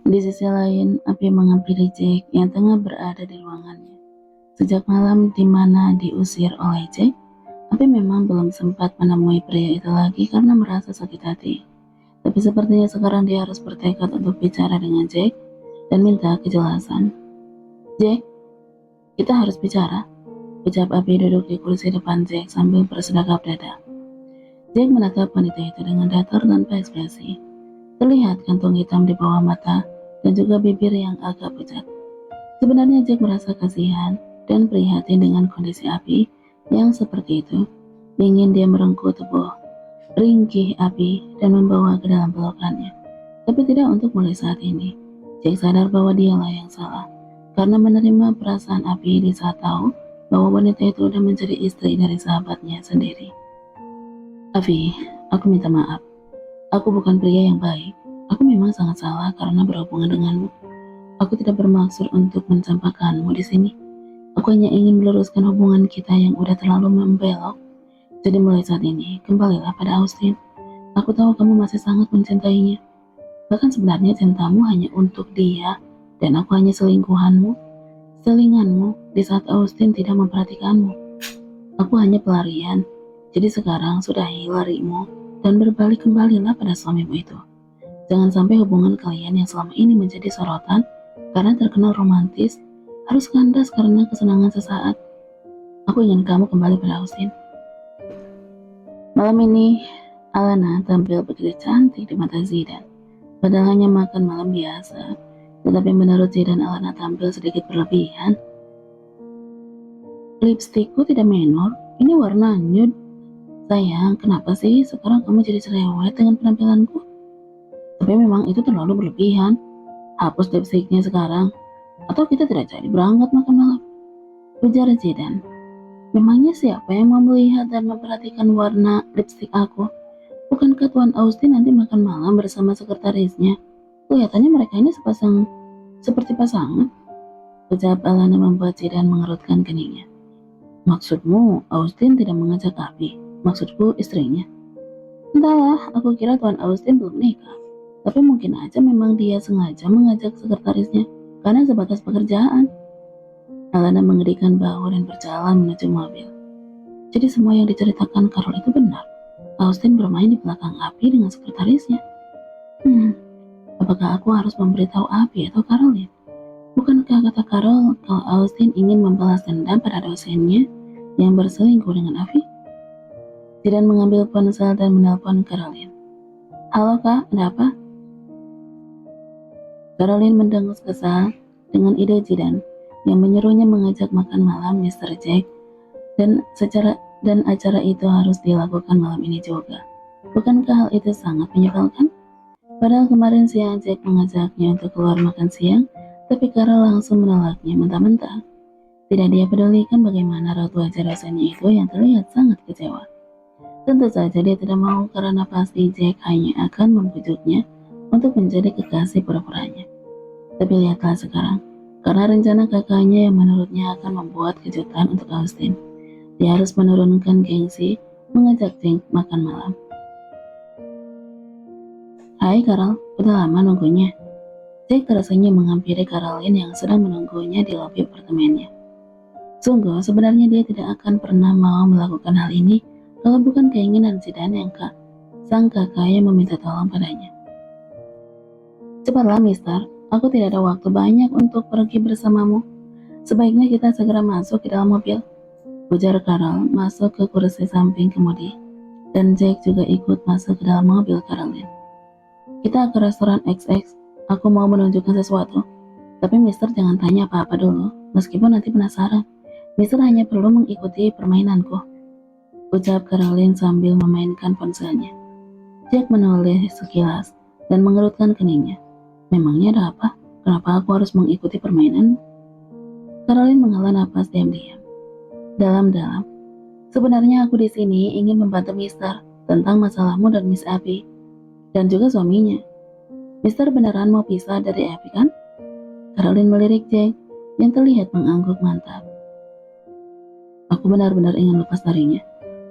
Di sisi lain, Api menghampiri Jack yang tengah berada di ruangannya. Sejak malam di mana diusir oleh Jack, Api memang belum sempat menemui pria itu lagi karena merasa sakit hati. Tapi sepertinya sekarang dia harus bertekad untuk bicara dengan Jack dan minta kejelasan. Jack, kita harus bicara. Ucap Api duduk di kursi depan Jack sambil bersedekap dada. Jack menatap wanita itu dengan datar tanpa ekspresi. Terlihat kantung hitam di bawah mata dan juga bibir yang agak pucat. Sebenarnya Jack merasa kasihan dan prihatin dengan kondisi Api yang seperti itu. Ingin dia merengkuh tubuh ringkih Api dan membawa ke dalam pelukannya. Tapi tidak untuk mulai saat ini. Jack sadar bahwa dialah yang salah karena menerima perasaan Api di saat tahu bahwa wanita itu sudah menjadi istri dari sahabatnya sendiri. Api, aku minta maaf. Aku bukan pria yang baik. Aku memang sangat salah karena berhubungan denganmu. Aku tidak bermaksud untuk mencampakkanmu di sini. Aku hanya ingin meluruskan hubungan kita yang udah terlalu membelok. Jadi mulai saat ini, kembalilah pada Austin. Aku tahu kamu masih sangat mencintainya. Bahkan sebenarnya cintamu hanya untuk dia, dan aku hanya selinganmu di saat Austin tidak memperhatikanmu. Aku hanya pelarian. Jadi sekarang sudahi larimu dan berbalik kembalilah pada suamimu itu. Jangan sampai hubungan kalian yang selama ini menjadi sorotan karena terkenal romantis harus kandas karena kesenangan sesaat. Aku ingin kamu kembali pada Austin. Malam ini, Alana tampil begitu cantik di mata Zidan. Padahal hanya makan malam biasa, tetapi menurut Zidan Alana tampil sedikit berlebihan. Lipstikku tidak menor, ini warna nude. Sayang, kenapa sih sekarang kamu jadi cerewet dengan penampilanku? Tapi memang itu terlalu berlebihan. Hapus lipstiknya sekarang, atau kita tidak jadi berangkat makan malam. Ujar Zidan. Memangnya siapa yang mau melihat dan memperhatikan warna lipstik aku? Bukankah Tuan Austin nanti makan malam bersama sekretarisnya? Kelihatannya mereka ini seperti pasangan. Ucap Alana membuat Zidan mengerutkan keningnya. Maksudmu Austin tidak mengajak Api? Maksudku istrinya. Entahlah, aku kira Tuan Austin belum nikah. Tapi mungkin aja memang dia sengaja mengajak sekretarisnya karena sebatas pekerjaan. Alana mengerikan bahu dan berjalan menuju mobil. Jadi semua yang diceritakan Carol itu benar. Austin bermain di belakang Api dengan sekretarisnya. Apakah aku harus memberitahu Api atau Caroline? Bukankah kata Carol kalau Austin ingin membalas dendam pada dosennya yang berselingkuh dengan Api? Zidan mengambil ponsel dan menelpon Caroline. Halo kak, ada apa? Caroline mendengus kesal dengan ide Zidan yang menyuruhnya mengajak makan malam Mr. Jack dan acara itu harus dilakukan malam ini juga. Bukankah hal itu sangat menyebalkan? Padahal kemarin siang Jack mengajaknya untuk keluar makan siang, tapi Carol langsung menolaknya mentah-mentah. Tidak dia pedulikan bagaimana raut wajah dosennya itu yang terlihat sangat kecewa. Tentu saja dia tidak mau karena pasti Jack hanya akan membujuknya untuk menjadi kekasih pura-puranya. Tapi lihatlah sekarang, karena rencana kakaknya yang menurutnya akan membuat kejutan untuk Austin. Dia harus menurunkan gengsi mengajak Jack makan malam. Hai Carol, udah lama nunggunya. Jack tersenyum menghampiri Caroline yang sedang menunggunya di lobi apartemennya. Sungguh, sebenarnya dia tidak akan pernah mau melakukan hal ini kalau bukan keinginan Zidan yang sang kakak yang meminta tolong padanya. Cepatlah mister, aku tidak ada waktu banyak untuk pergi bersamamu. Sebaiknya kita segera masuk ke dalam mobil. Ujar Carol masuk ke kursi samping kemudi, dan Jack juga ikut masuk ke dalam mobil Caroline. Kita ke restoran XX, aku mau menunjukkan sesuatu. Tapi mister jangan tanya apa-apa dulu, meskipun nanti penasaran. Mister hanya perlu mengikuti permainanku. Ucap Caroline sambil memainkan ponselnya. Jack menoleh sekilas dan mengerutkan keningnya. Memangnya ada apa? Kenapa aku harus mengikuti permainan? Caroline menghela napas diam-diam. Dalam-dalam. Sebenarnya aku di sini ingin membantu Mister tentang masalahmu dan Miss Abby dan juga suaminya. Mister beneran mau pisah dari Abby kan? Caroline melirik Jack yang terlihat mengangguk mantap. Aku benar-benar ingin lepas darinya.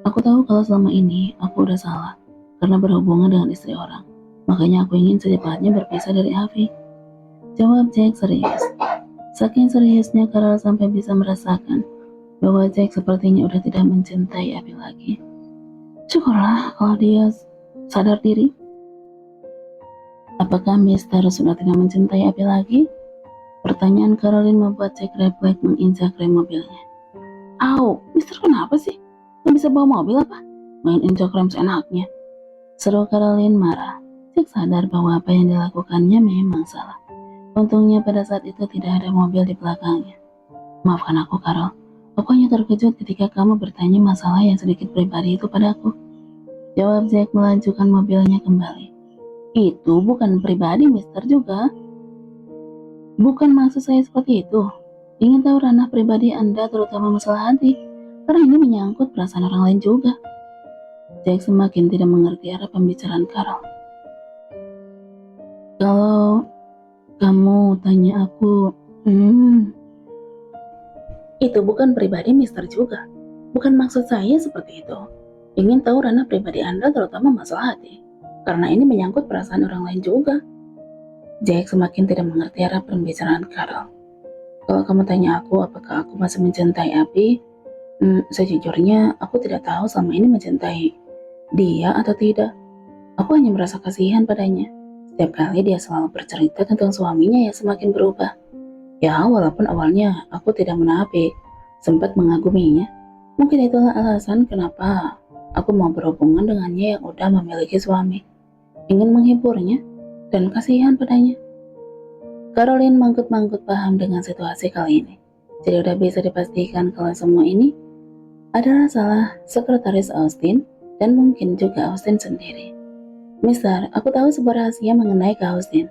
Aku tahu kalau selama ini aku udah salah karena berhubungan dengan istri orang. Makanya aku ingin secepatnya berpisah dari Avi. Jawab Jack serius. Saking seriusnya Carol sampai bisa merasakan bahwa Jack sepertinya udah tidak mencintai Abby lagi. Syukurlah kalau dia sadar diri. Apakah Mister sudah tidak mencintai Abby lagi? Pertanyaan Caroline membuat Jack refleks menginjak rem mobilnya. Au, Mister kenapa sih? Nggak bisa bawa mobil apa? Main injak rem seenaknya. Seru Caroline marah. Jack sadar bahwa apa yang dilakukannya memang salah. Untungnya pada saat itu tidak ada mobil di belakangnya. Maafkan aku, Carol. Aku hanya terkejut ketika kamu bertanya masalah yang sedikit pribadi itu padaku. Jawab Jack melajukan mobilnya kembali. Itu bukan pribadi, Mister juga. Bukan maksud saya seperti itu. Ingin tahu ranah pribadi Anda terutama masalah hati. Karena ini menyangkut perasaan orang lain juga. Jack semakin tidak mengerti arah pembicaraan Carol. Kalau kamu tanya aku, itu bukan pribadi Mister juga. Bukan maksud saya seperti itu. Ingin tahu ranah pribadi Anda terutama masalah hati. Karena ini menyangkut perasaan orang lain juga. Jack semakin tidak mengerti arah pembicaraan Carol. Kalau kamu tanya aku apakah aku masih mencintai Abby, sejujurnya aku tidak tahu selama ini mencintai dia atau tidak. Aku hanya merasa kasihan padanya. Setiap kali dia selalu bercerita tentang suaminya yang semakin berubah. Ya, walaupun awalnya aku tidak munafik, sempat mengaguminya. Mungkin itulah alasan kenapa aku mau berhubungan dengannya yang udah memiliki suami. Ingin menghiburnya dan kasihan padanya. Caroline manggut-manggut paham dengan situasi kali ini. Jadi udah bisa dipastikan kalau semua ini adalah salah sekretaris Austin dan mungkin juga Austin sendiri. Mister, aku tahu sebuah rahasia mengenai Kak Austin.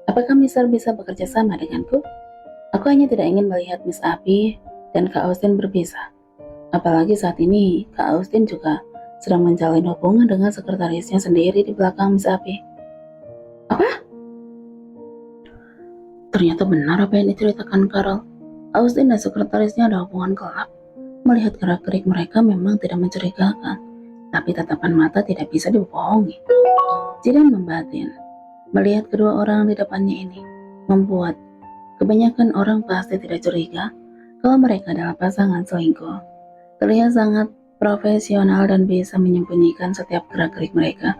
Apakah Mister bisa bekerja sama denganku? Aku hanya tidak ingin melihat Miss Abby dan Kak Austin berpisah. Apalagi saat ini Kak Austin juga sedang menjalin hubungan dengan sekretarisnya sendiri di belakang Miss Abby. Apa? Ternyata benar apa yang diceritakan Carol. Austin dan sekretarisnya ada hubungan gelap. Melihat gerak-gerik mereka memang tidak mencurigakan, tapi tatapan mata tidak bisa dibohongi. Jidan membatin. Melihat kedua orang di depannya ini, membuat kebanyakan orang pasti tidak curiga kalau mereka adalah pasangan selingkuh. Terlihat sangat profesional dan bisa menyembunyikan setiap gerak-gerik mereka.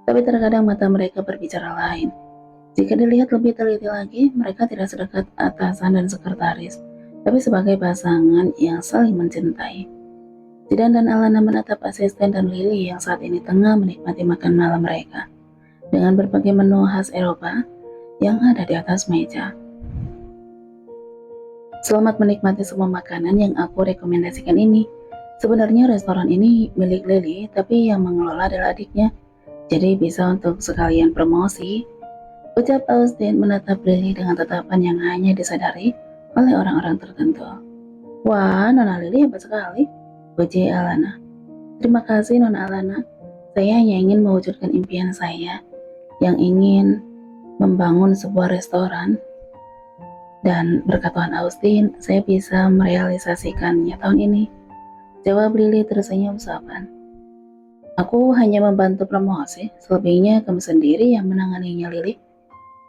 Tapi terkadang mata mereka berbicara lain. Jika dilihat lebih teliti lagi, mereka tidak sedekat atasan dan sekretaris, tapi sebagai pasangan yang saling mencintai. Jidan dan Alana menatap asisten dan Lily yang saat ini tengah menikmati makan malam mereka dengan berbagai menu khas Eropa yang ada di atas meja. Selamat menikmati semua makanan yang aku rekomendasikan ini. Sebenarnya restoran ini milik Lily, tapi yang mengelola adalah adiknya. Jadi bisa untuk sekalian promosi. Ucap Austin menatap Lily dengan tatapan yang hanya disadari oleh orang-orang tertentu. Wah, Nona Lily hebat sekali, puji Alana. Terima kasih Nona Alana. Saya hanya ingin mewujudkan impian saya yang ingin membangun sebuah restoran. Dan berkat Tuhan Austin, saya bisa merealisasikannya tahun ini. Jawab Lily tersenyum sopan. Aku hanya membantu promosi, selebihnya kamu sendiri yang menanganinya, Lily.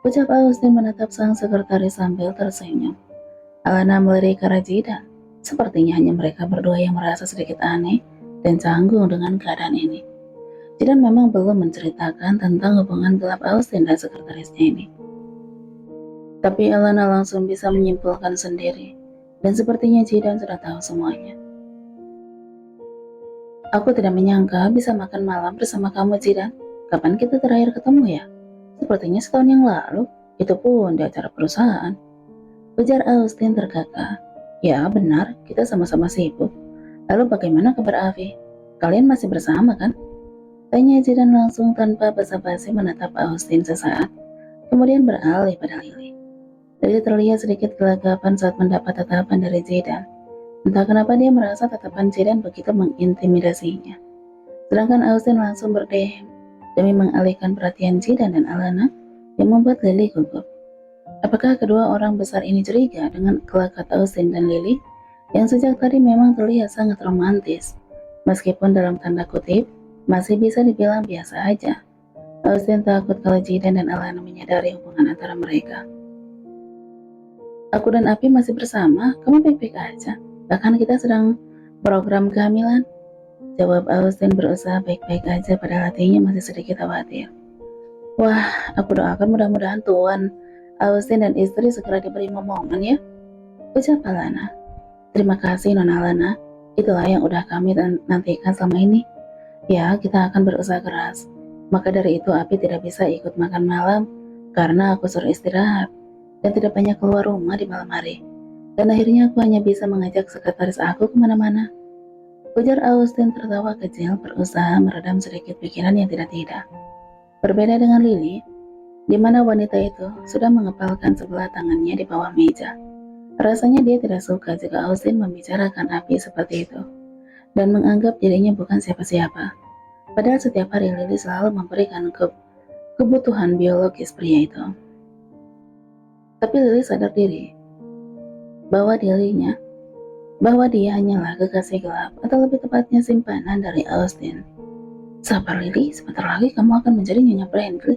Ucap Austin menatap sang sekretaris sambil tersenyum. Alana melirik ke Jidan. Sepertinya hanya mereka berdua yang merasa sedikit aneh dan canggung dengan keadaan ini. Jidan memang belum menceritakan tentang hubungan gelap Austin dan sekretarisnya ini. Tapi Alana langsung bisa menyimpulkan sendiri, dan sepertinya Jidan sudah tahu semuanya. Aku tidak menyangka bisa makan malam bersama kamu, Jidan. Kapan kita terakhir ketemu ya? Sepertinya setahun yang lalu, itu pun di acara perusahaan. Ujar Austin tergagah. Ya benar, kita sama-sama sibuk. Lalu bagaimana kabar Avi? Kalian masih bersama kan? Tanya Jidan langsung tanpa basa-basi menatap Austin sesaat, kemudian beralih pada Lily. Lily terlihat sedikit gelagapan saat mendapat tatapan dari Jidan. Entah kenapa dia merasa tatapan Jidan begitu mengintimidasinya. Sedangkan Austin langsung berdiam demi mengalihkan perhatian Jidan dan Alana yang membuat Lily gugup. Apakah kedua orang besar ini curiga dengan kelakat Austin dan Lily yang sejak tadi memang terlihat sangat romantis, meskipun dalam tanda kutip masih bisa dibilang biasa aja. Austin takut kalau Jidan dan Alana menyadari hubungan antara mereka. Aku dan Api masih bersama, kamu baik-baik aja. Bahkan kita sedang program kehamilan. Jawab Austin berusaha baik-baik aja padahal hatinya masih sedikit khawatir. Wah, aku doakan mudah-mudahan Tuan Austin dan istri segera diberi momongan ya. Ucap Alana. Terima kasih Nona Alana. Itulah yang udah kami nantikan selama ini. Ya, kita akan berusaha keras. Maka dari itu Api tidak bisa ikut makan malam karena aku suruh istirahat dan tidak banyak keluar rumah di malam hari. Dan akhirnya aku hanya bisa mengajak sekretaris aku kemana-mana. Ujar Austin tertawa kecil berusaha meredam sedikit pikiran yang tidak-tidak. Berbeda dengan Lily, di mana wanita itu sudah mengepalkan sebelah tangannya di bawah meja. Rasanya dia tidak suka jika Austin membicarakan Api seperti itu dan menganggap dirinya bukan siapa-siapa. Padahal setiap hari Lily selalu memberikan kebutuhan biologis pria itu. Tapi Lily sadar diri bahwa dia hanyalah kekasih gelap atau lebih tepatnya simpanan dari Austin. Sabar Lily, sebentar lagi kamu akan menjadi Nyonya Brandley.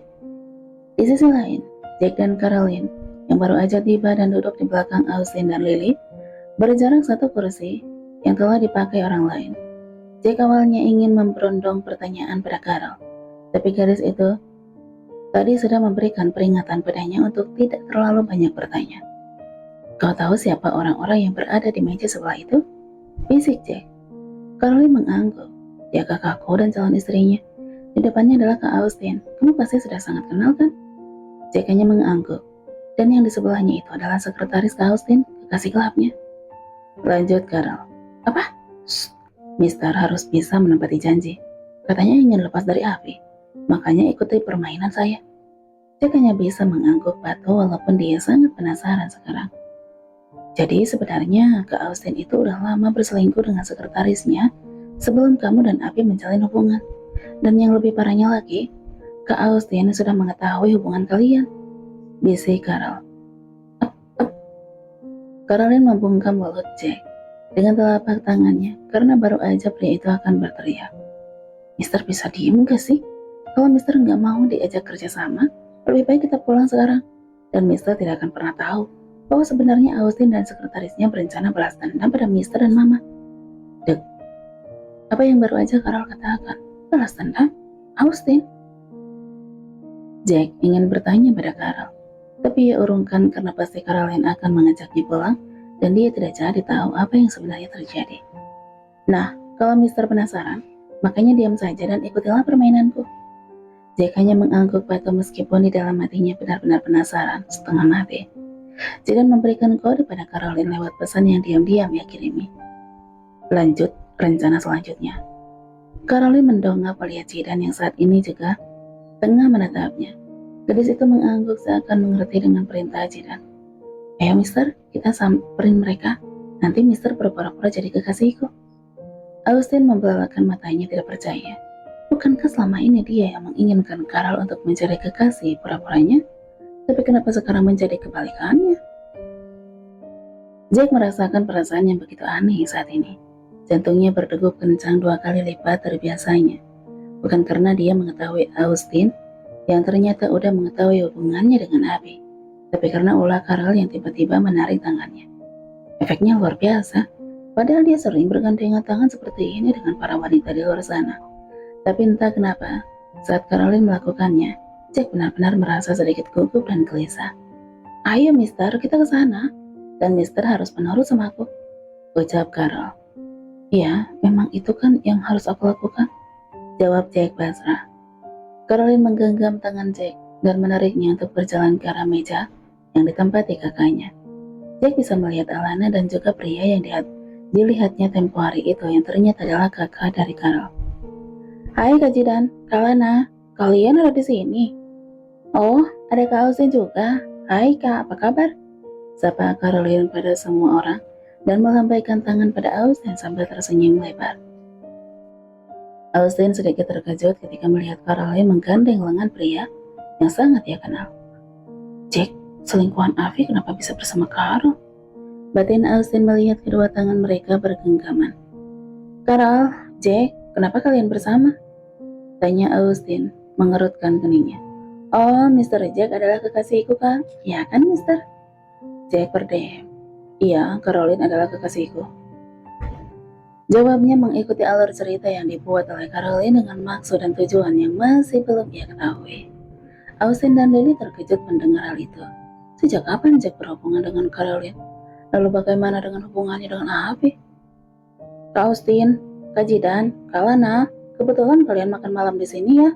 Di sisi lain, Jack dan Caroline yang baru aja tiba dan duduk di belakang Austin dan Lily berjarak satu kursi yang telah dipakai orang lain. Jack awalnya ingin memberondong pertanyaan pada Carol, tapi gadis itu tadi sudah memberikan peringatan padanya untuk tidak terlalu banyak bertanya. Kau tahu siapa orang-orang yang berada di meja sebelah itu? Bisik Jack. Caroline mengangguk. Dia kakakku dan calon istrinya. Di depannya adalah Kak Austin. Kamu pasti sudah sangat kenal kan? Jack hanya mengangguk. Dan yang di sebelahnya itu adalah sekretaris Kak Austin, kekasih gelapnya. Lanjut Carol. Apa? Shh. Mister harus bisa menepati janji. Katanya ingin lepas dari Api. Makanya ikuti permainan saya. Jack hanya bisa mengangguk patuh walaupun dia sangat penasaran sekarang. Jadi sebenarnya Kak Austin itu udah lama berselingkuh dengan sekretarisnya sebelum kamu dan Api menjalin hubungan. Dan yang lebih parahnya lagi, Kak Austin sudah mengetahui hubungan kalian. Bisik Carol. Caroline membungkam mulut Jack dengan telapak tangannya karena baru aja pria itu akan berteriak. Mister bisa diem gak sih? Kalau Mister nggak mau diajak kerjasama, lebih baik kita pulang sekarang. Dan Mister tidak akan pernah tahu bahwa sebenarnya Austin dan sekretarisnya berencana balas dendam pada Mister dan Mama. Dek, apa yang baru aja Carol katakan? Balas dendam? Austin? Jack ingin bertanya pada Carol, tapi ia urungkan karena pasti Caroline akan mengajaknya pulang dan dia tidak jadi tahu apa yang sebenarnya terjadi. Nah, kalau Mister penasaran, makanya diam saja dan ikutilah permainanku. Jack hanya mengangguk patuh meskipun di dalam hatinya benar-benar penasaran setengah mati. Jack memberikan kode pada Caroline lewat pesan yang diam-diam ia kirimi. Lanjut rencana selanjutnya. Caroline mendongak melihat Jidan yang saat ini juga tengah menatapnya. Gadis itu mengangguk seakan mengerti dengan perintah Jidan. Ayo Mister, kita samperin mereka. Nanti Mister berpura-pura jadi kekasihku. Austin membelalakan matanya tidak percaya. Bukankah selama ini dia yang menginginkan Carol untuk mencari kekasih pura-puranya? Tapi kenapa sekarang menjadi kebalikannya? Jack merasakan perasaan yang begitu aneh saat ini. Jantungnya berdegup kencang 2 kali lipat dari biasanya. Bukan karena dia mengetahui Austin yang ternyata udah mengetahui hubungannya dengan Abby, tapi karena ulah Carol yang tiba-tiba menarik tangannya. Efeknya luar biasa, padahal dia sering bergandengan tangan seperti ini dengan para wanita di luar sana. Tapi entah kenapa, saat Caroline melakukannya, Jack benar-benar merasa sedikit gugup dan gelisah. Ayo Mister, kita ke sana. Dan Mister harus menurut sama aku, ucap Carol. Iya, memang itu kan yang harus aku lakukan, jawab Jack pasrah. Caroline menggenggam tangan Jack dan menariknya untuk berjalan ke arah meja yang ditempati kakaknya. Jack bisa melihat Alana dan juga pria yang dilihatnya tempo hari itu yang ternyata adalah kakak dari Carol. Hai Kak Jidan, Kak Alana, kalian ada di sini? Oh, ada Kak Austin juga. Hai Kak, apa kabar? Sapa Caroline pada semua orang dan melambaikan tangan pada Austin sambil tersenyum lebar. Austin sedikit terkejut ketika melihat Caroline menggandeng lengan pria yang sangat ia kenal. Jack, selingkuhan Avi kenapa bisa bersama Carol? Batin Austin melihat kedua tangan mereka bergenggaman. Carol, Jack, kenapa kalian bersama? Tanya Austin mengerutkan keningnya. Oh, Mr. Jack adalah kekasihku kan? Ya kan, Mister? Jack berdiam. Iya, Caroline adalah kekasihku. Jawabnya mengikuti alur cerita yang dibuat oleh Caroline dengan maksud dan tujuan yang masih belum ia ketahui. Austin dan Lily terkejut mendengar hal itu. Sejak kapan Jack berhubungan dengan Caroline? Lalu bagaimana dengan hubungannya dengan Avi? Kak Austin, Kak Jidan, Kak Lana, kebetulan kalian makan malam di sini ya?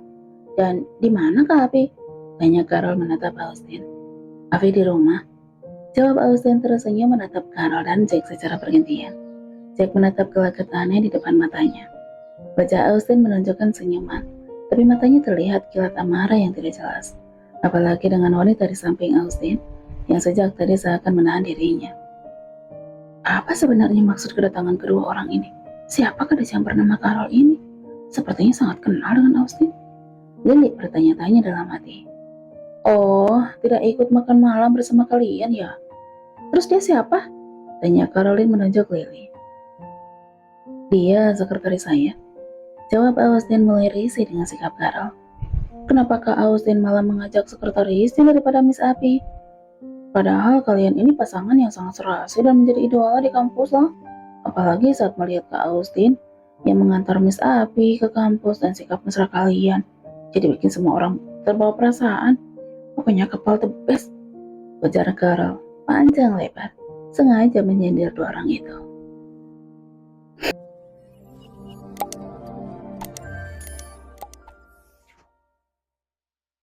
Dan di mana Kak Avi? Tanya Carol menatap Austin. Avi di rumah. Jawab Austin tersenyum menatap Carol dan Jack secara bergantian. Jack menatap gelagat aneh di depan matanya. Wajah Austin menunjukkan senyuman, tapi matanya terlihat kilat amarah yang tidak jelas. Apalagi dengan wanita di samping Austin, yang sejak tadi seakan menahan dirinya. Apa sebenarnya maksud kedatangan kedua orang ini? Siapa gadis yang bernama Carol ini? Sepertinya sangat kenal dengan Austin. Lily bertanya-tanya dalam hati. Oh, tidak ikut makan malam bersama kalian ya? Terus dia siapa? Tanya Caroline menunjuk Lily. Dia sekretaris saya. Jawab Austin mulai risih dengan sikap Carol. Kenapa Kak Austin malah mengajak sekretarisnya daripada Miss Api? Padahal kalian ini pasangan yang sangat serasi dan menjadi idola di kampus loh. Apalagi saat melihat Kak Austin yang mengantar Miss Api ke kampus dan sikap mesra kalian. Jadi bikin semua orang terbawa perasaan. Pokoknya kepal the best. Ujar Carol panjang lebar, sengaja menyindir dua orang itu.